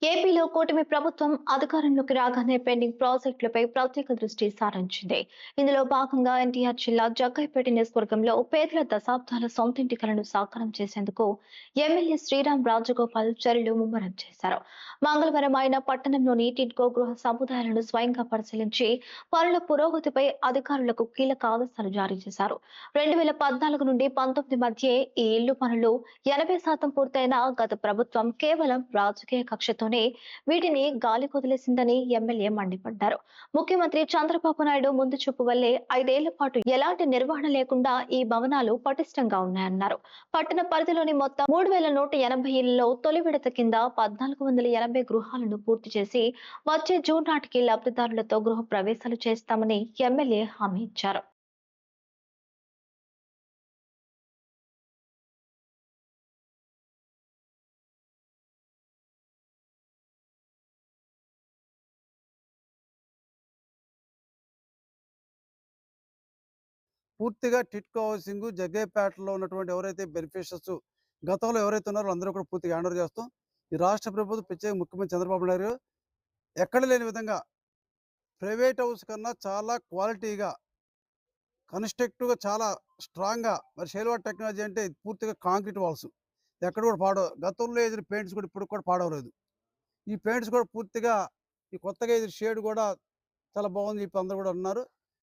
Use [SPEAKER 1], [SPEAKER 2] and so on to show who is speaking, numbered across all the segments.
[SPEAKER 1] ఏపీలో కూటమి ప్రభుత్వం అధికారంలోకి రాగానే పెండింగ్ ప్రాజెక్టులపై ప్రత్యేక దృష్టి సారించింది. ఇందులో భాగంగా ఎన్టీఆర్ జిల్లా జగ్గైపేట నియోజకవర్గంలో పేదల దశాబ్దాల సొంతింటి కలను సాకారం చేసేందుకు ఎమ్మెల్యే శ్రీరామ్ రాజగోపాల్ చర్యలు ముమ్మరం చేశారు. మంగళవారం ఆయన పట్టణంలోని టిడ్కో గృహ సముదాయాలను స్వయంగా పరిశీలించి పనుల పురోగతిపై అధికారులకు కీలక ఆదేశాలు జారీ చేశారు. 2014 నుండి 19 మధ్యే ఈ ఇళ్లు పనులు 80% పూర్తయిన గత ప్రభుత్వం కేవలం రాజకీయ కక్షతోనే వీటిని గాలికొదిలేసిందని ఎమ్మెల్యే మండిపడ్డారు. ముఖ్యమంత్రి చంద్రబాబు నాయుడు ముందు చూపు వల్లే 5 ఏళ్ల పాటు ఎలాంటి నిర్వహణ లేకుండా ఈ భవనాలు పటిష్టంగా ఉన్నాయన్నారు. పట్టణ పరిధిలోని మొత్తం 3180 ఇళ్లలో తొలి విడత కింద 1480 గృహాలను పూర్తి చేసి వచ్చే జూన్ నాటికి లబ్ధిదారులతో గృహ ప్రవేశాలు చేస్తామని ఎమ్మెల్యే హామీ ఇచ్చారు.
[SPEAKER 2] పూర్తిగా టిట్కో హౌసింగు, జగ్గయ్యపేటలో ఉన్నటువంటి ఎవరైతే బెనిఫిషియర్స్ గతంలో ఎవరైతే ఉన్నారో వాళ్ళందరూ కూడా పూర్తిగా హ్యాండ్ ఓవర్ చేస్తాం. ఈ రాష్ట్ర ప్రభుత్వం ప్రత్యేక ముఖ్యమంత్రి చంద్రబాబు నాయుడు గారు ఎక్కడ లేని విధంగా ప్రైవేట్ హౌస్ కన్నా చాలా క్వాలిటీగా, కన్‌స్ట్రక్టివ్‌గా చాలా స్ట్రాంగ్‌గా మరి షైల్వార్ టెక్నాలజీ అంటే ఇది పూర్తిగా కాంక్రీట్ వాల్స్. ఎక్కడ కూడా గతంలో ఏసిన పెయింట్స్ కూడా ఇప్పటికి కూడా పాడవలేదు. ఈ పెయింట్స్ కూడా పూర్తిగా ఈ కొత్తగా ఏసిన షేడ్ కూడా చాలా బాగుందని చెప్పి అందరూ కూడా అన్నారు.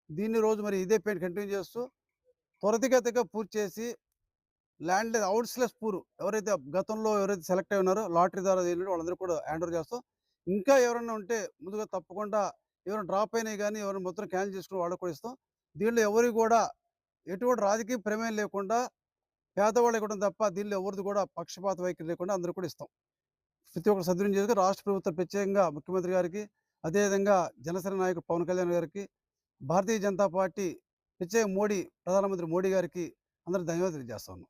[SPEAKER 2] దీన్ని రోజు మరి ఇదే పెయింట్ కంటిన్యూ చేస్తూ త్వరితగతిగా పూర్తి చేసి ల్యాండ్ ఔట్స్‌లెస్ పూర్ ఎవరైతే గతంలో ఎవరైతే సెలెక్ట్ అయి ఉన్నారో లాటరీ ద్వారా వెళ్ళిన వాళ్ళందరూ కూడా హ్యాండ్ ఓవర్ చేస్తాం. ఇంకా ఎవరైనా ఉంటే ముందుగా తప్పకుండా ఎవరైనా డ్రాప్ అయినయి గానీ, ఎవరైనా మొత్తం క్యాన్సిల్ చేసుకుని వాళ్ళకి కూడా ఇస్తాం. దీనిలో ఎవరికి కూడా ఎటువంటి రాజకీయ ప్రమేయం లేకుండా పేదవాళ్ళకి ఇవ్వడం తప్ప దీనిలో ఎవరిది కూడా పక్షపాత వైఖరి లేకుండా అందరికి కూడా ఇస్తాం. ప్రతి ఒక్కరు సద్వినియోగం చేసుకొని రాష్ట్ర ప్రభుత్వం ప్రత్యేకంగా ముఖ్యమంత్రి గారికి, అదేవిధంగా జనసేన నాయకుడు పవన్ కళ్యాణ్ గారికి, భారతీయ జనతా పార్టీ ప్రత్యేక ప్రధానమంత్రి మోడీ గారికి అందరికి ధన్యవాదాలు తెలియజేస్తా ఉన్నాం.